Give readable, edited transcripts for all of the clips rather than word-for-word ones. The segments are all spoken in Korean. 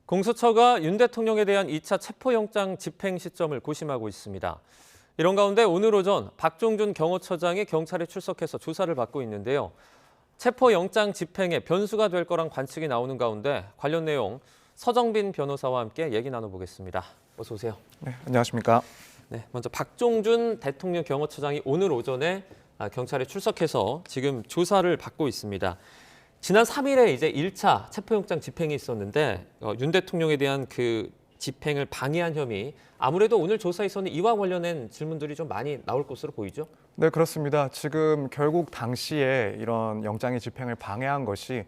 공수처가 윤 대통령에 대한 2차 체포영장 집행 시점을 고심하고 있습니다. 이런 가운데 오늘 오전 박종준 경호처장이 경찰에 출석해서 조사를 받고 있는데요. 체포영장 집행에 변수가 될 거란 관측이 나오는 가운데 관련 내용 서정빈 변호사와 함께 얘기 나눠보겠습니다. 어서 오세요. 네, 안녕하십니까. 네, 먼저 박종준 대통령 경호처장이 오늘 오전에 경찰에 출석해서 지금 조사를 받고 있습니다. 지난 3일에 이제 1차 체포영장 집행이 있었는데 윤 대통령에 대한 그 집행을 방해한 혐의, 아무래도 오늘 조사에서는 이와 관련된 질문들이 좀 많이 나올 것으로 보이죠? 네, 그렇습니다. 지금 결국 당시에 이런 영장의 집행을 방해한 것이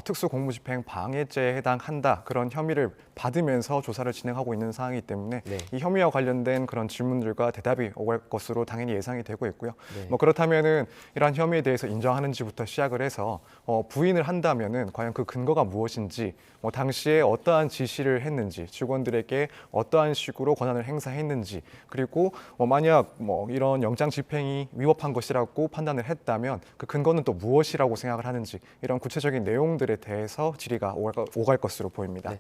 특수공무집행 방해죄에 해당한다, 그런 혐의를 받으면서 조사를 진행하고 있는 상황이기 때문에 네. 이 혐의와 관련된 그런 질문들과 대답이 오갈 것으로 당연히 예상이 되고 있고요. 네. 그렇다면은 이러한 혐의에 대해서 인정하는지부터 시작을 해서 부인을 한다면은 과연 그 근거가 무엇인지, 당시에 어떠한 지시를 했는지, 직원들에게 어떠한 식으로 권한을 행사했는지, 그리고 만약 이런 영장 집행이 위법한 것이라고 판단을 했다면 그 근거는 또 무엇이라고 생각을 하는지, 이런 구체적인 내용들에 대해서 질의가 오갈 것으로 보입니다. 네.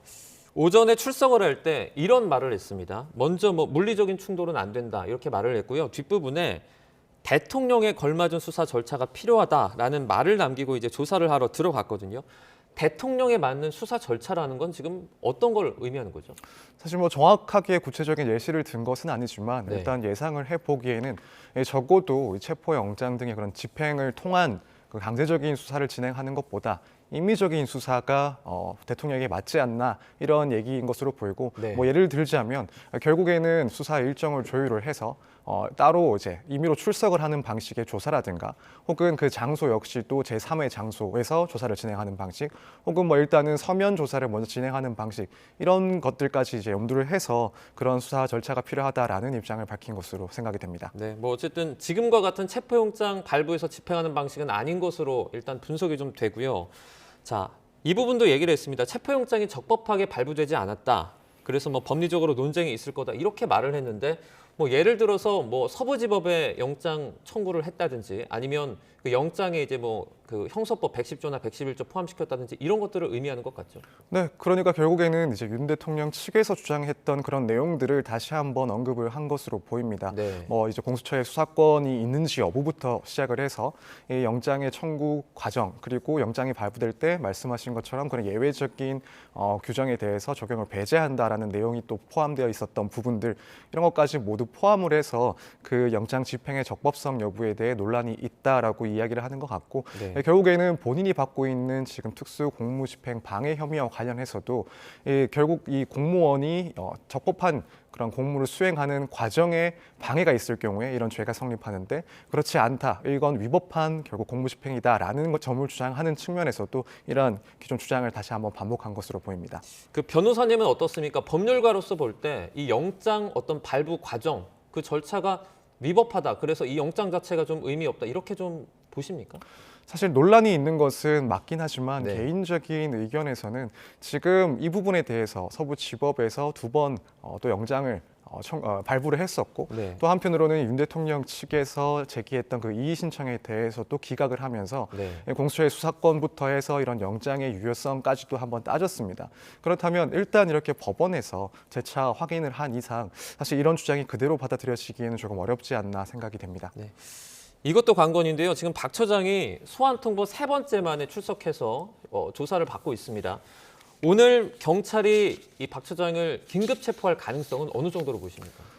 오전에 출석을 할 때 이런 말을 했습니다. 먼저 물리적인 충돌은 안 된다, 이렇게 말을 했고요. 뒷부분에 대통령에 걸맞은 수사 절차가 필요하다라는 말을 남기고 이제 조사를 하러 들어갔거든요. 대통령에 맞는 수사 절차라는 건 지금 어떤 걸 의미하는 거죠? 사실 정확하게 구체적인 예시를 든 것은 아니지만 네. 일단 예상을 해보기에는 적어도 체포영장 등의 그런 집행을 통한 그 강제적인 수사를 진행하는 것보다 임의적인 수사가 대통령에게 맞지 않나, 이런 얘기인 것으로 보이고, 네. 예를 들자면 결국에는 수사 일정을 조율을 해서 따로 이제 임의로 출석을 하는 방식의 조사라든가, 혹은 그 장소 역시 또 제3의 장소에서 조사를 진행하는 방식, 혹은 일단은 서면 조사를 먼저 진행하는 방식, 이런 것들까지 이제 염두를 해서 그런 수사 절차가 필요하다라는 입장을 밝힌 것으로 생각이 됩니다. 네, 어쨌든 지금과 같은 체포영장 발부해서 집행하는 방식은 아닌 것으로 일단 분석이 좀 되고요. 자, 이 부분도 얘기를 했습니다. 체포영장이 적법하게 발부되지 않았다, 그래서 법리적으로 논쟁이 있을 거다, 이렇게 말을 했는데, 예를 들어서 서부지법에 영장 청구를 했다든지, 아니면 그 영장에 이제 그 형사법 110조나 111조 포함시켰다든지, 이런 것들을 의미하는 것 같죠. 네, 그러니까 결국에는 이제 윤 대통령 측에서 주장했던 그런 내용들을 다시 한번 언급을 한 것으로 보입니다. 네. 이제 공수처의 수사권이 있는지 여부부터 시작을 해서 이 영장의 청구 과정, 그리고 영장이 발부될 때 말씀하신 것처럼 그런 예외적인 규정에 대해서 적용을 배제한다라는 내용이 또 포함되어 있었던 부분들, 이런 것까지 모두 포함을 해서 그 영장 집행의 적법성 여부에 대해 논란이 있다라고 이야기를 하는 것 같고, 네. 결국에는 본인이 받고 있는 지금 특수 공무집행 방해 혐의와 관련해서도 결국 이 공무원이 적법한 그런 공무를 수행하는 과정에 방해가 있을 경우에 이런 죄가 성립하는데, 그렇지 않다, 이건 위법한 결국 공무집행이다라는 점을 주장하는 측면에서도 이러한 기존 주장을 다시 한번 반복한 것으로 보입니다. 그 변호사님은 어떻습니까? 법률가로서 볼 때 이 영장 어떤 발부 과정, 그 절차가 위법하다, 그래서 이 영장 자체가 좀 의미 없다, 이렇게 좀 보십니까? 사실 논란이 있는 것은 맞긴 하지만 네. 개인적인 의견에서는 지금 이 부분에 대해서 서부지법에서 2번 또 영장을 발부를 했었고, 네. 또 한편으로는 윤 대통령 측에서 제기했던 그 이의 신청에 대해서 또 기각을 하면서 네. 공수처의 수사권부터 해서 이런 영장의 유효성까지도 한번 따졌습니다. 그렇다면 일단 이렇게 법원에서 재차 확인을 한 이상 사실 이런 주장이 그대로 받아들여지기에는 조금 어렵지 않나 생각이 됩니다. 네. 이것도 관건인데요. 지금 박 처장이 소환통보 3번째 만에 출석해서 조사를 받고 있습니다. 오늘 경찰이 이 박 처장을 긴급 체포할 가능성은 어느 정도로 보십니까?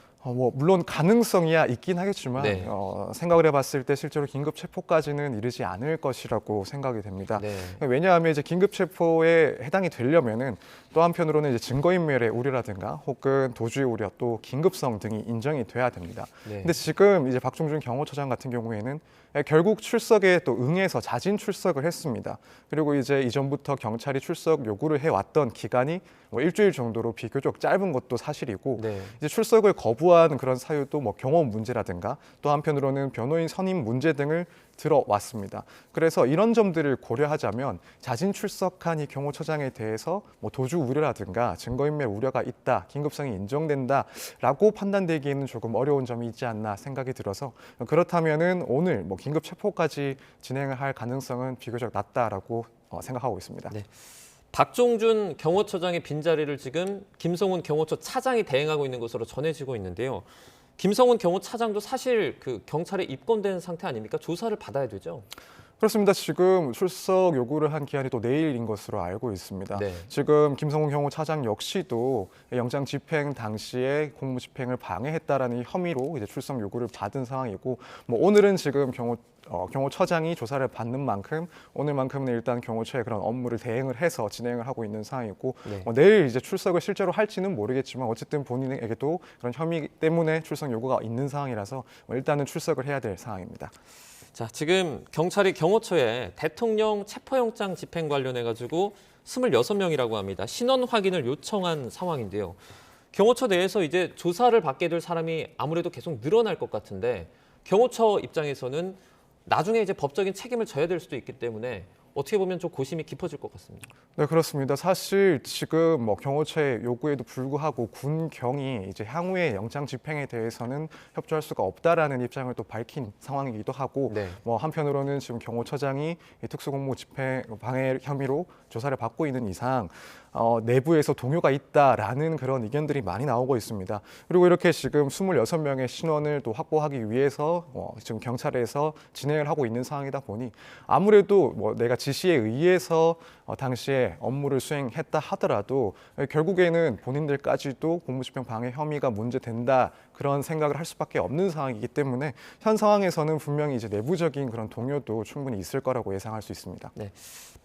물론 가능성이야 있긴 하겠지만 네. 생각을 해봤을 때 실제로 긴급 체포까지는 이르지 않을 것이라고 생각이 됩니다. 네. 왜냐하면 이제 긴급 체포에 해당이 되려면은 또 한편으로는 이제 증거인멸의 우려라든가 혹은 도주의 우려, 또 긴급성 등이 인정이 돼야 됩니다. 네. 근데 지금 이제 박종준 경호처장 같은 경우에는 결국 출석에 또 응해서 자진 출석을 했습니다. 그리고 이제 이전부터 경찰이 출석 요구를 해왔던 기간이 일주일 정도로 비교적 짧은 것도 사실이고, 네. 이제 출석을 거부한 그런 사유도 경험 문제라든가, 또 한편으로는 변호인 선임 문제 등을 들어왔습니다. 그래서 이런 점들을 고려하자면 자진 출석한 이 경호처장에 대해서 도주 우려라든가 증거인멸 우려가 있다, 긴급성이 인정된다라고 판단되기에는 조금 어려운 점이 있지 않나 생각이 들어서, 그렇다면은 오늘 긴급 체포까지 진행을 할 가능성은 비교적 낮다라고 생각하고 있습니다. 네. 박종준 경호처장의 빈자리를 지금 김성훈 경호처 차장이 대행하고 있는 것으로 전해지고 있는데요. 김성훈 경호차장도 사실 그 경찰에 입건된 상태 아닙니까? 조사를 받아야 되죠. 그렇습니다. 지금 출석 요구를 한 기한이 또 내일인 것으로 알고 있습니다. 네. 지금 김성훈 경호차장 역시도 영장 집행 당시에 공무 집행을 방해했다라는 혐의로 이제 출석 요구를 받은 상황이고, 뭐 오늘은 지금 경호처장이 조사를 받는 만큼 오늘만큼은 일단 경호처의 그런 업무를 대행을 해서 진행을 하고 있는 상황이고, 네. 내일 이제 출석을 실제로 할지는 모르겠지만 어쨌든 본인에게도 그런 혐의 때문에 출석 요구가 있는 상황이라서 일단은 출석을 해야 될 상황입니다. 자, 지금 경찰이 경호처에 대통령 체포영장 집행 관련해 가지고 26명이라고 합니다. 신원 확인을 요청한 상황인데요. 경호처 내에서 이제 조사를 받게 될 사람이 아무래도 계속 늘어날 것 같은데 경호처 입장에서는 나중에 이제 법적인 책임을 져야 될 수도 있기 때문에 어떻게 보면 좀 고심이 깊어질 것 같습니다. 네, 그렇습니다. 사실 지금 뭐 경호처의 요구에도 불구하고 군경이 이제 향후의 영장 집행에 대해서는 협조할 수가 없다라는 입장을 또 밝힌 상황이기도 하고, 네. 뭐 한편으로는 지금 경호처장이 이 특수공무 집행 방해 혐의로 조사를 받고 있는 이상 내부에서 동요가 있다라는 그런 의견들이 많이 나오고 있습니다. 그리고 이렇게 지금 26명의 신원을 또 확보하기 위해서 지금 경찰에서 진행을 하고 있는 상황이다 보니 아무래도 뭐 내가 지시에 의해서 당시에 업무를 수행했다 하더라도 결국에는 본인들까지도 공무집행 방해 혐의가 문제된다, 그런 생각을 할 수밖에 없는 상황이기 때문에 현 상황에서는 분명히 이제 내부적인 그런 동요도 충분히 있을 거라고 예상할 수 있습니다. 네.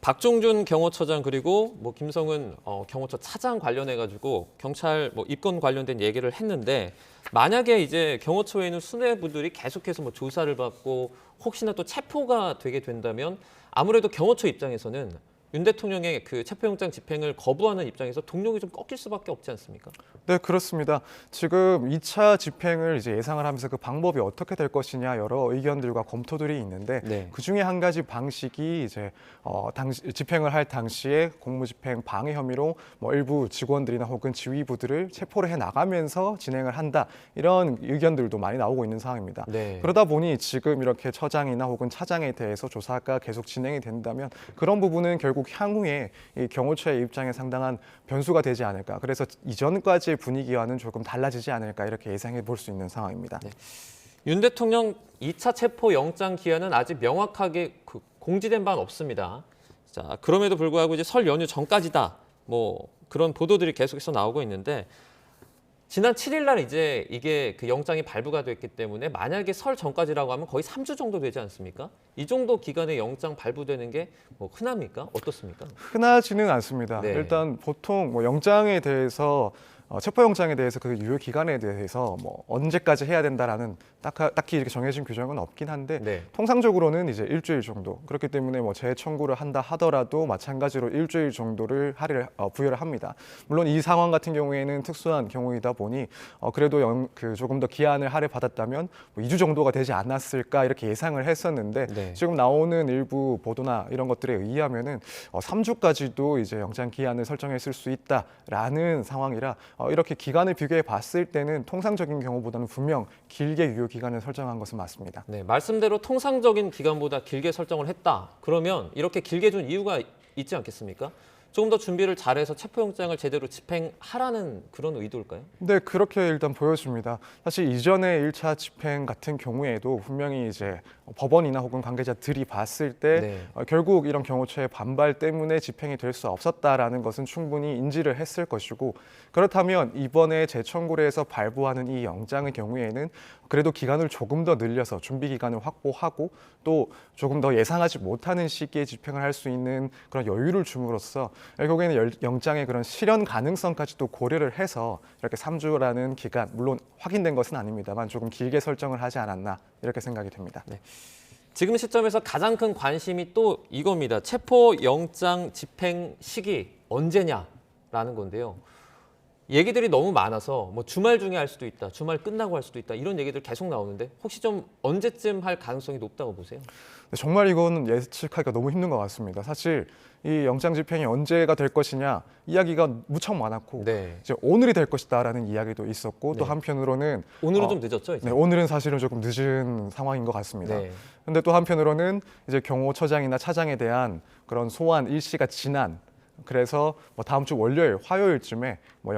박종준 경호처장 그리고 뭐 김성은 경호처 차장 관련해 가지고 경찰 뭐 입건 관련된 얘기를 했는데, 만약에 이제 경호처에 있는 수뇌부들이 계속해서 뭐 조사를 받고 혹시나 또 체포가 되게 된다면 아무래도 경호처 입장에서는 윤 대통령의 그 체포영장 집행을 거부하는 입장에서 동력이 좀 꺾일 수밖에 없지 않습니까? 네, 그렇습니다. 지금 2차 집행을 이제 예상을 하면서 그 방법이 어떻게 될 것이냐 여러 의견들과 검토들이 있는데, 네. 그 중에 한 가지 방식이 이제 집행을 할 당시에 공무집행 방해 혐의로 뭐 일부 직원들이나 혹은 지휘부들을 체포를 해 나가면서 진행을 한다, 이런 의견들도 많이 나오고 있는 상황입니다. 네. 그러다 보니 지금 이렇게 처장이나 혹은 차장에 대해서 조사가 계속 진행이 된다면 그런 부분은 결국 향후에 이 경호처의 입장에 상당한 변수가 되지 않을까. 그래서 이전까지의 분위기와는 조금 달라지지 않을까, 이렇게 예상해 볼 수 있는 상황입니다. 네. 윤 대통령 2차 체포 영장 기한은 아직 명확하게 공지된 바는 없습니다. 자, 그럼에도 불구하고 이제 설 연휴 전까지다, 뭐 그런 보도들이 계속해서 나오고 있는데, 지난 7일 날 이제 이게 그 영장이 발부가 됐기 때문에 만약에 설 전까지라고 하면 거의 3주 정도 되지 않습니까? 이 정도 기간에 영장 발부되는 게 뭐 흔합니까? 어떻습니까? 흔하지는 않습니다. 네. 일단 보통 뭐 영장에 대해서 체포영장에 대해서 그 유효 기간에 대해서 뭐 언제까지 해야 된다라는 딱히 이렇게 정해진 규정은 없긴 한데, 네. 통상적으로는 이제 일주일 정도, 그렇기 때문에 뭐 재청구를 한다 하더라도 마찬가지로 일주일 정도를 부여를 합니다. 물론 이 상황 같은 경우에는 특수한 경우이다 보니 그래도 조금 더 기한을 할애받았다면 뭐 2주 정도가 되지 않았을까, 이렇게 예상을 했었는데, 네. 지금 나오는 일부 보도나 이런 것들에 의하면은 3주까지도 이제 영장 기한을 설정했을 수 있다라는 상황이라 이렇게 기간을 비교해 봤을 때는 통상적인 경우보다는 분명 길게 유효 기간을 설정한 것은 맞습니다. 네, 말씀대로 통상적인 기간보다 길게 설정을 했다. 그러면 이렇게 길게 준 이유가 있지 않겠습니까? 조금 더 준비를 잘해서 체포영장을 제대로 집행하라는 그런 의도일까요? 네, 그렇게 일단 보여집니다. 사실 이전에 1차 집행 같은 경우에도 분명히 이제 법원이나 혹은 관계자들이 봤을 때 네. 결국 이런 경호처의 반발 때문에 집행이 될 수 없었다라는 것은 충분히 인지를 했을 것이고, 그렇다면 이번에 재청구를 해서 발부하는 이 영장의 경우에는 그래도 기간을 조금 더 늘려서 준비 기간을 확보하고 또 조금 더 예상하지 못하는 시기에 집행을 할 수 있는 그런 여유를 줌으로써 결국에는 영장의 그런 실현 가능성까지도 고려를 해서 이렇게 3주라는 기간, 물론 확인된 것은 아닙니다만 조금 길게 설정을 하지 않았나, 이렇게 생각이 됩니다. 네. 지금 시점에서 가장 큰 관심이 또 이겁니다. 체포영장 집행 시기 언제냐라는 건데요. 얘기들이 너무 많아서 뭐 주말 중에 할 수도 있다, 주말 끝나고 할 수도 있다, 이런 얘기들 계속 나오는데 혹시 좀 언제쯤 할 가능성이 높다고 보세요? 정말 이거는 예측하기가 너무 힘든 것 같습니다. 사실 이 영장 집행이 언제가 될 것이냐 이야기가 무척 많았고, 네. 이제 오늘이 될 것이다라는 이야기도 있었고, 또 네. 한편으로는 오늘은 좀 늦었죠, 이제? 네, 오늘은 사실은 조금 늦은 상황인 것 같습니다. 네. 근데 또 한편으로는 이제 경호처장이나 차장에 대한 그런 소환 일시가 지난 그래서 뭐 다음 주 월요일, 화요일쯤에 뭐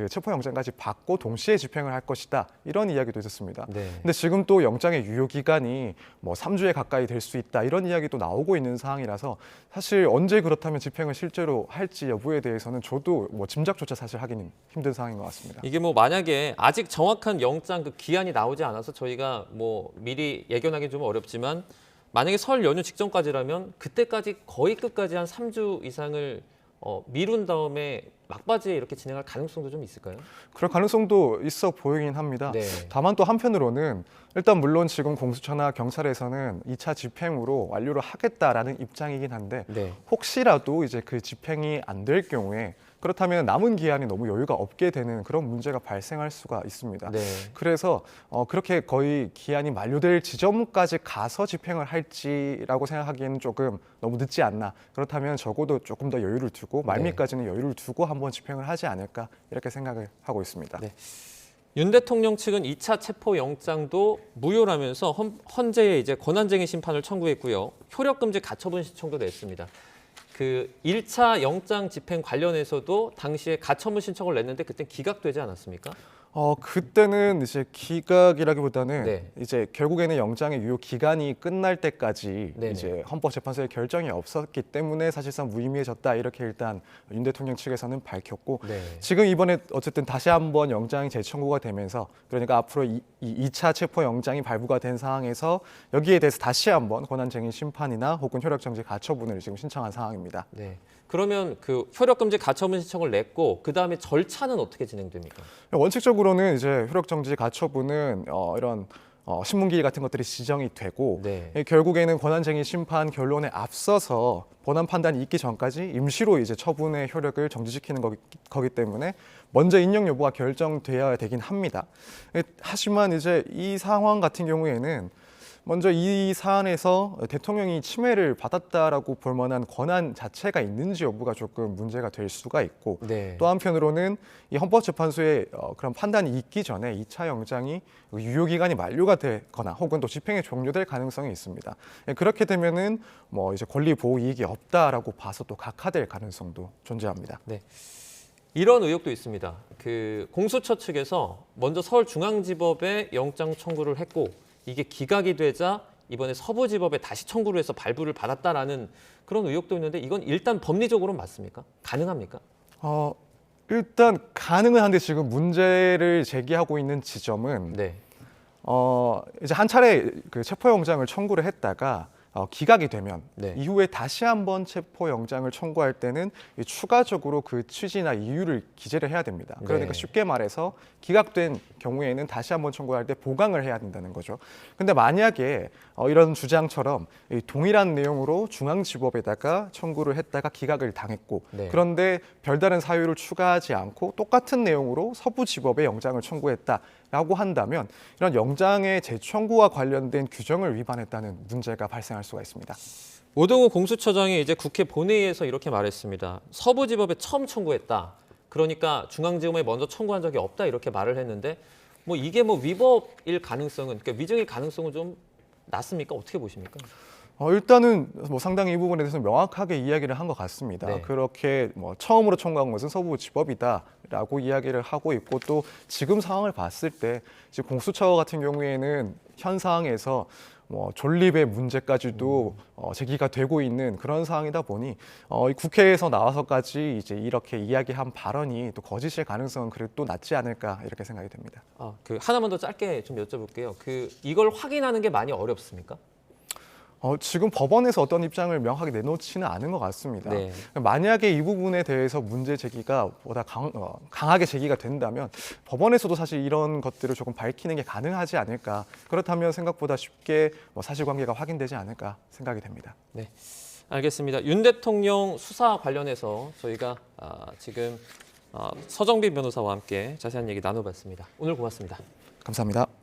체포영장까지 받고 동시에 집행을 할 것이다. 이런 이야기도 있었습니다. 네. 근데 지금 또 영장의 유효 기간이 뭐 3주에 가까이 될 수 있다. 이런 이야기도 나오고 있는 상황이라서 사실 언제 그렇다면 집행을 실제로 할지 여부에 대해서는 저도 뭐 짐작조차 사실 하기는 힘든 상황인 것 같습니다. 이게 뭐 만약에 아직 정확한 영장 그 기한이 나오지 않아서 저희가 뭐 미리 예견하기 좀 어렵지만 만약에 설 연휴 직전까지라면 그때까지 거의 끝까지 한 3주 이상을 미룬 다음에 막바지에 이렇게 진행할 가능성도 좀 있을까요? 그럴 가능성도 있어 보이긴 합니다. 네. 다만 또 한편으로는 일단 물론 지금 공수처나 경찰에서는 2차 집행으로 완료를 하겠다라는 입장이긴 한데 네. 혹시라도 이제 그 집행이 안 될 경우에 그렇다면 남은 기한이 너무 여유가 없게 되는 그런 문제가 발생할 수가 있습니다. 네. 그래서 그렇게 거의 기한이 만료될 지점까지 가서 집행을 할지라고 생각하기에는 조금 너무 늦지 않나. 그렇다면 적어도 조금 더 여유를 두고 말미까지는 여유를 두고 한번 집행을 하지 않을까 이렇게 생각을 하고 있습니다. 네. 윤 대통령 측은 2차 체포 영장도 무효라면서 헌재에 이제 권한쟁의 심판을 청구했고요. 효력금지 가처분 신청도 냈습니다. 그 1차 영장 집행 관련해서도 당시에 가처분 신청을 냈는데 그때 기각되지 않았습니까? 그때는 이제 기각이라기보다는 네. 이제 결국에는 영장의 유효 기간이 끝날 때까지 네네. 이제 헌법재판소의 결정이 없었기 때문에 사실상 무의미해졌다 이렇게 일단 윤 대통령 측에서는 밝혔고 네. 지금 이번에 어쨌든 다시 한번 영장이 재청구가 되면서 그러니까 앞으로 이 2차 체포 영장이 발부가 된 상황에서 여기에 대해서 다시 한번 권한쟁의 심판이나 혹은 효력정지 가처분을 지금 신청한 상황입니다. 네. 그러면 그 효력금지 가처분 신청을 냈고 그 다음에 절차는 어떻게 진행됩니까? 원칙적으로는 이제 효력정지 가처분은 이런 신문기일 같은 것들이 지정이 되고 네. 결국에는 권한쟁의 심판 결론에 앞서서 본안 판단이 있기 전까지 임시로 이제 처분의 효력을 정지시키는 거기 때문에 먼저 인용 여부가 결정되어야 되긴 합니다. 하지만 이제 이 상황 같은 경우에는 먼저 이 사안에서 대통령이 침해를 받았다라고 볼 만한 권한 자체가 있는지 여부가 조금 문제가 될 수가 있고 네. 또 한편으로는 이 헌법재판소의 그런 판단이 있기 전에 2차 영장이 유효기간이 만료가 되거나 혹은 또 집행이 종료될 가능성이 있습니다. 그렇게 되면은 뭐 이제 권리 보호 이익이 없다라고 봐서 또 각하될 가능성도 존재합니다. 네. 이런 의혹도 있습니다. 그 공수처 측에서 먼저 서울중앙지법에 영장 청구를 했고 이게 기각이 되자 이번에 서부지법에 다시 청구를 해서 발부를 받았다라는 그런 의혹도 있는데 이건 일단 법리적으로 맞습니까? 가능합니까? 일단 가능은 한데 지금 문제를 제기하고 있는 지점은 네. 이제 한 차례 그 체포영장을 청구를 했다가 기각이 되면 네. 이후에 다시 한번 체포영장을 청구할 때는 추가적으로 그 취지나 이유를 기재를 해야 됩니다. 그러니까 네. 쉽게 말해서 기각된 경우에는 다시 한번 청구할 때 보강을 해야 된다는 거죠. 근데 만약에 이런 주장처럼 동일한 내용으로 중앙지법에다가 청구를 했다가 기각을 당했고 네. 그런데 별다른 사유를 추가하지 않고 똑같은 내용으로 서부지법에 영장을 청구했다라고 한다면 이런 영장의 재청구와 관련된 규정을 위반했다는 문제가 발생할 수가 있습니다. 오동우 공수처장이 이제 국회 본회의에서 이렇게 말했습니다. 서부지법에 처음 청구했다. 그러니까 중앙지검에 먼저 청구한 적이 없다 이렇게 말을 했는데 뭐 이게 뭐 위법일 가능성은 그러니까 위증일 가능성은 좀 낮습니까? 어떻게 보십니까? 일단은 뭐 상당히 이 부분에 대해서 명확하게 이야기를 한 것 같습니다. 네. 그렇게 뭐 처음으로 청구한 것은 서부지법이다라고 이야기를 하고 있고 또 지금 상황을 봤을 때 지금 공수처 같은 경우에는 현 상황에서 뭐 존립의 문제까지도 제기가 되고 있는 그런 상황이다 보니 이 국회에서 나와서까지 이제 이렇게 이야기한 발언이 또 거짓일 가능성은 그래도 또 낮지 않을까 이렇게 생각이 됩니다. 그 하나만 더 짧게 좀 여쭤볼게요. 그 이걸 확인하는 게 많이 어렵습니까? 지금 법원에서 어떤 입장을 명확하게 내놓지는 않은 것 같습니다. 네. 만약에 이 부분에 대해서 문제 제기가 보다 강하게 제기가 된다면 법원에서도 사실 이런 것들을 조금 밝히는 게 가능하지 않을까. 그렇다면 생각보다 쉽게 사실관계가 확인되지 않을까 생각이 됩니다. 네, 알겠습니다. 윤 대통령 수사 관련해서 저희가 지금 서정빈 변호사와 함께 자세한 얘기 나눠봤습니다. 오늘 고맙습니다. 감사합니다.